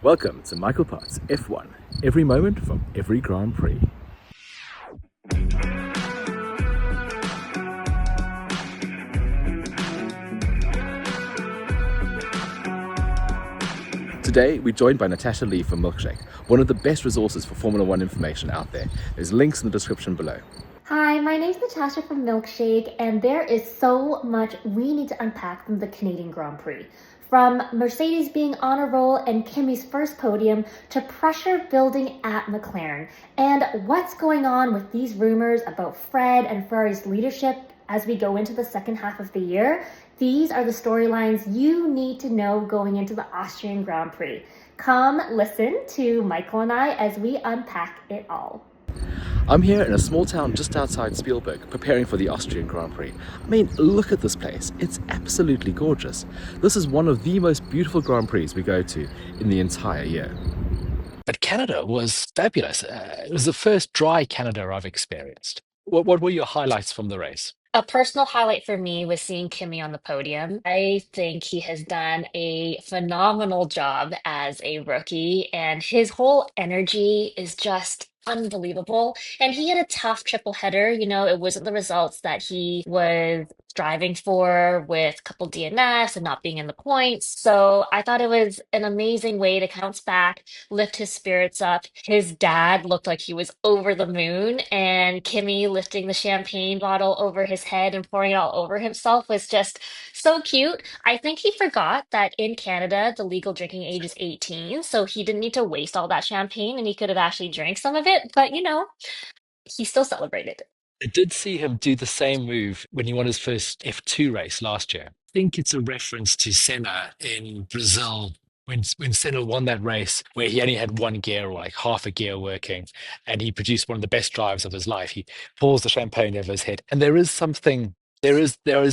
Welcome to Michael Potts F1, every moment from every Grand Prix. Today, we're joined by Natasha Lee from Milkshake, one of the best resources for Formula One information out there. There's links in the description below. Hi, my name's Natasha from Milkshake, and there is so much we need to unpack from the Canadian Grand Prix. From Mercedes being on a roll and Kimi's first podium to pressure building at McLaren, and what's going on with these rumors about Fred and Ferrari's leadership as we go into the second half of the year. These are the storylines you need to know going into the Austrian Grand Prix. Come listen to Michael and I as we unpack it all. I'm here in a small town just outside Spielberg, preparing for the Austrian Grand Prix. I mean, look at this place. It's absolutely gorgeous. This is one of the most beautiful Grand Prix we go to in the entire year. But Canada was fabulous. It was the first dry Canada I've experienced. What were your highlights from the race? A personal highlight for me was seeing Kimi on the podium. I think he has done a phenomenal job as a rookie, and his whole energy is just unbelievable. And he had a tough triple header. It wasn't the results that he was striving for with a couple DNS and not being in the points. So I thought it was an amazing way to bounce back, lift his spirits up. His dad looked like he was over the moon, and Kimmy lifting the champagne bottle over his head and pouring it all over himself was just so cute. I think he forgot that in Canada, the legal drinking age is 18, so he didn't need to waste all that champagne and he could have actually drank some of it, but he still celebrated. I did see him do the same move when he won his first F2 race last year. I think it's a reference to Senna in Brazil when Senna won that race where he only had one gear or like half a gear working and he produced one of the best drives of his life. He pours the champagne over his head. And there is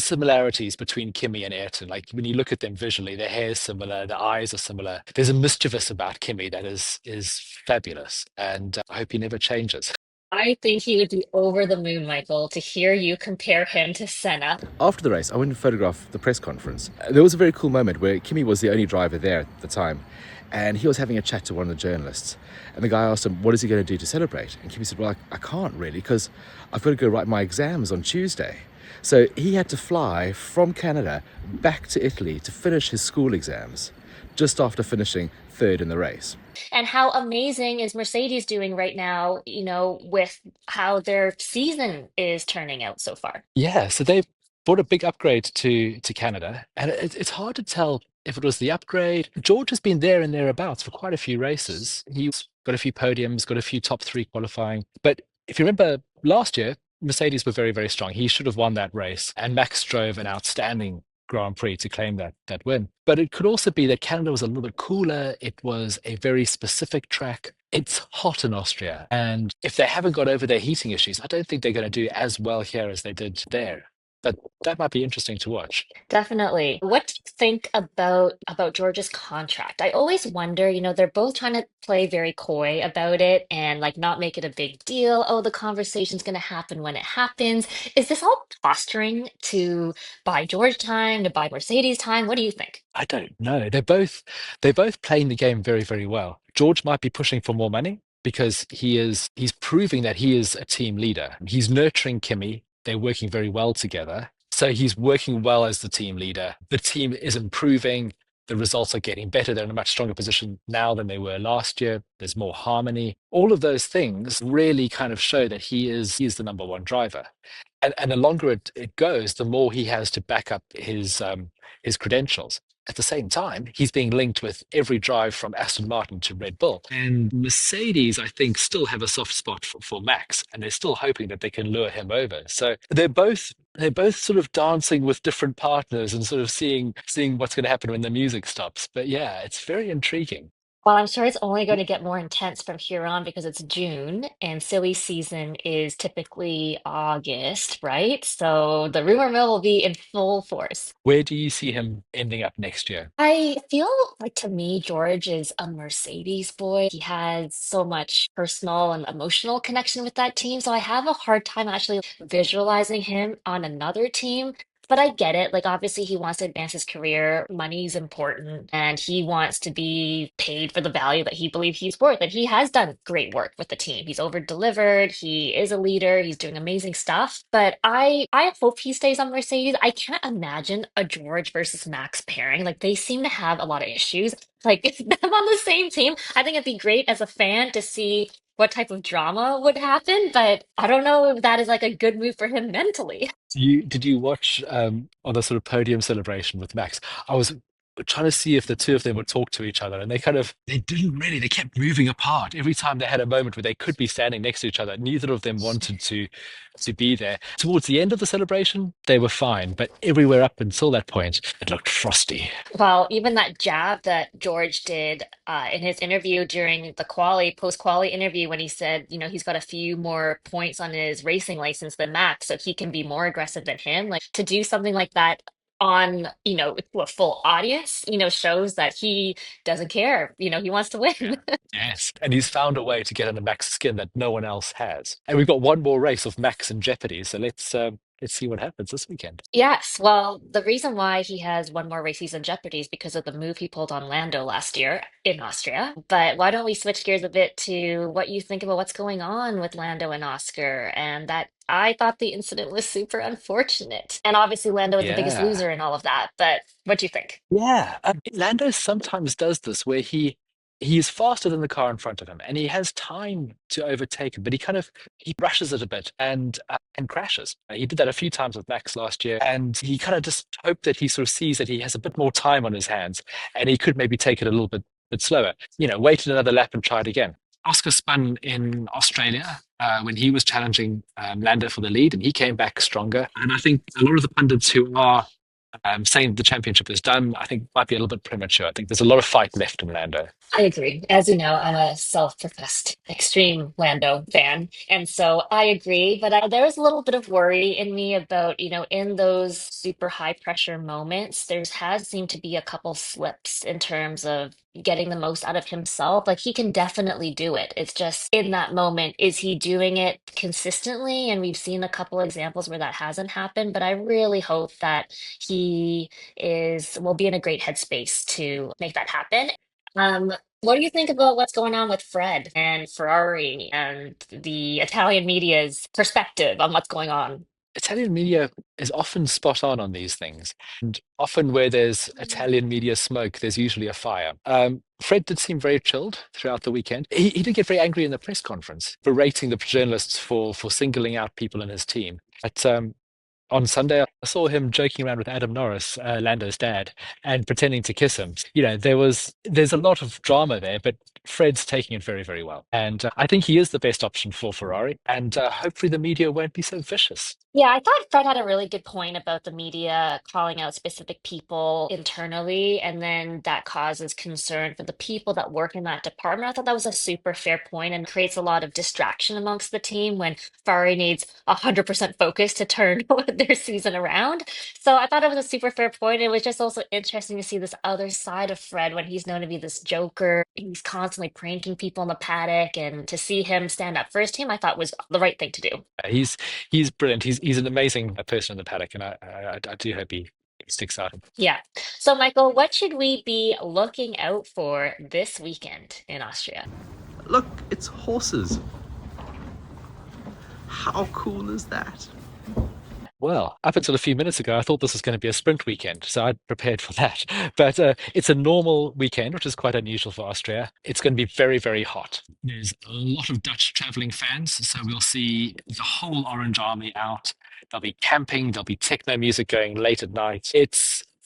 similarities between Kimi and Ayrton. Like when you look at them visually, their hair is similar, their eyes are similar. There's a mischievous about Kimi that is fabulous. And I hope he never changes. I think he would be over the moon, Michael, to hear you compare him to Senna. After the race, I went and photographed the press conference. There was a very cool moment where Kimi was the only driver there at the time, and he was having a chat to one of the journalists. And the guy asked him, what is he going to do to celebrate? And Kimi said, well, I can't really, because I've got to go write my exams on Tuesday. So he had to fly from Canada back to Italy to finish his school exams, just after finishing third in the race. And how amazing is Mercedes doing right now, with how their season is turning out so far? Yeah, so they brought a big upgrade to Canada, and it's hard to tell if it was the upgrade. George has been there and thereabouts for quite a few races. He's got a few podiums, got a few top three qualifying. But if you remember last year, Mercedes were very, very strong. He should have won that race, and Max drove an outstanding Grand Prix to claim that win. But it could also be that Canada was a little bit cooler. It was a very specific track. It's hot in Austria. And if they haven't got over their heating issues, I don't think they're going to do as well here as they did there. But that might be interesting to watch. Definitely. What do you think about George's contract? I always wonder, they're both trying to play very coy about it and like not make it a big deal. Oh, the conversation's going to happen when it happens. Is this all posturing to buy George time, to buy Mercedes time? What do you think? I don't know. They're both playing the game very, very well. George might be pushing for more money because he's proving that he is a team leader. He's nurturing Kimi. They're working very well together. So he's working well as the team leader. The team is improving. The results are getting better. They're in a much stronger position now than they were last year. There's more harmony. All of those things really kind of show that he is the number one driver. And the longer it goes, the more he has to back up his credentials. At the same time, he's being linked with every drive from Aston Martin to Red Bull. And Mercedes, I think, still have a soft spot for Max, and they're still hoping that they can lure him over. So they're both sort of dancing with different partners and sort of seeing what's going to happen when the music stops. But yeah, it's very intriguing. Well, I'm sure it's only going to get more intense from here on because it's June and silly season is typically August, right? So the rumor mill will be in full force. Where do you see him ending up next year? I feel like to me, George is a Mercedes boy. He has so much personal and emotional connection with that team. So I have a hard time actually visualizing him on another team. But I get it. Like, obviously, he wants to advance his career. Money's important, and he wants to be paid for the value that he believes he's worth. And he has done great work with the team. He's over delivered. He is a leader. He's doing amazing stuff. But I hope he stays on Mercedes. I can't imagine a George versus Max pairing. Like, they seem to have a lot of issues. Like, them on the same team. I think it'd be great as a fan to see what type of drama would happen, but I don't know if that is like a good move for him mentally. Did you watch on the sort of podium celebration with Max? I was trying to see if the two of them would talk to each other, and they didn't really. They kept moving apart every time they had a moment where they could be standing next to each other. Neither of them wanted to be there. Towards the end of the celebration, they were fine, but everywhere up until that point, it looked frosty. Well, even that jab that George did in his interview during the post-quali interview, when he said, he's got a few more points on his racing license than Max, so he can be more aggressive than him. Like to do something like that on, to a full audience, shows that he doesn't care. He wants to Yeah. win. Yes. And he's found a way to get under Max's skin that no one else has. And we've got one more race of Max in jeopardy. So let's see what happens this weekend. Yes, well, the reason why he has one more race he's in jeopardy is because of the move he pulled on Lando last year in Austria. But why don't we switch gears a bit to what you think about what's going on with Lando and Oscar? And that I thought the incident was super unfortunate. And obviously, Lando is the biggest Yeah. loser in all of that. But what do you think? Yeah. Lando sometimes does this where he is faster than the car in front of him and he has time to overtake him, but he rushes it a bit and crashes. He did that a few times with Max last year, and he kind of just hoped that he sort of sees that he has a bit more time on his hands and he could maybe take it a little bit slower. Waited another lap and tried again. Oscar spun in Australia when he was challenging Lando for the lead, and he came back stronger. And I think a lot of the pundits who are saying the championship is done, I think might be a little bit premature. I think there's a lot of fight left in Lando. I agree. As you know, I'm a self-professed extreme Lando fan. And so I agree. But there was a little bit of worry in me about, in those super high pressure moments, there's has seemed to be a couple slips in terms of getting the most out of himself. Like he can definitely do it. It's just in that moment, is he doing it consistently? And we've seen a couple examples where that hasn't happened. But I really hope that he will be in a great headspace to make that happen. What do you think about what's going on with Fred and Ferrari and the Italian media's perspective on what's going on? Italian media is often spot on these things. And often where there's Italian media smoke, there's usually a fire. Fred did seem very chilled throughout the weekend. He did get very angry in the press conference, berating the journalists for singling out people in his team. But on Sunday, I saw him joking around with Adam Norris, Lando's dad, and pretending to kiss him. There's a lot of drama there, but Fred's taking it very, very well. And I think he is the best option for Ferrari. And hopefully the media won't be so vicious. Yeah, I thought Fred had a really good point about the media calling out specific people internally, and then that causes concern for the people that work in that department. I thought that was a super fair point and creates a lot of distraction amongst the team when Ferrari needs 100% focus to turn their season around. So I thought it was a super fair point. It was just also interesting to see this other side of Fred when he's known to be this joker. He's constantly pranking people in the paddock, and to see him stand up for his team, I thought was the right thing to do. He's brilliant. He's an amazing person in the paddock, and I do hope he sticks out. Yeah. So, Michael, what should we be looking out for this weekend in Austria? Look, it's horses. How cool is that? Well, up until a few minutes ago, I thought this was going to be a sprint weekend, so I'd prepared for that. But it's a normal weekend, which is quite unusual for Austria. It's going to be very, very hot. There's a lot of Dutch traveling fans, so we'll see the whole Orange Army out. There'll be camping, there'll be techno music going late at night.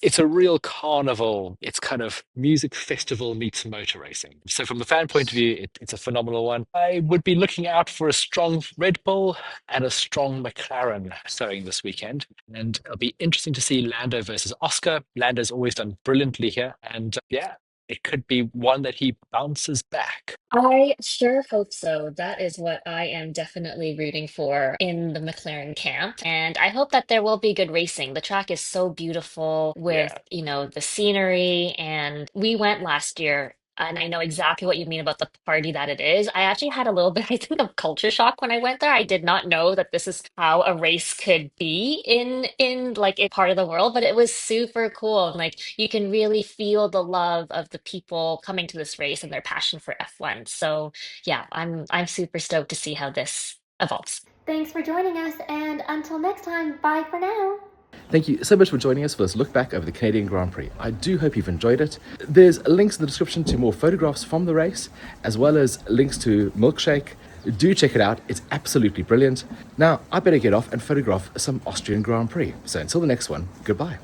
It's a real carnival. It's kind of music festival meets motor racing. So from the fan point of view, it's a phenomenal one. I would be looking out for a strong Red Bull and a strong McLaren showing this weekend. And it'll be interesting to see Lando versus Oscar. Lando's always done brilliantly here. And yeah, it could be one that he bounces back. I sure hope so. That is what I am definitely rooting for in the McLaren camp. And I hope that there will be good racing. The track is so beautiful with, Yeah. the scenery. And we went last year And I know exactly what you mean about the party that it is. I actually had a little bit, I think, of culture shock when I went there. I did not know that this is how a race could be in like a part of the world, but it was super cool. And like you can really feel the love of the people coming to this race and their passion for F1. So yeah, I'm super stoked to see how this evolves. Thanks for joining us, and until next time, bye for now. Thank you so much for joining us for this look back over the Canadian Grand Prix. I do hope you've enjoyed it. There's links in the description to more photographs from the race, as well as links to Milkshake. Do check it out, it's absolutely brilliant. Now, I better get off and photograph some Austrian Grand Prix. So until the next one, goodbye.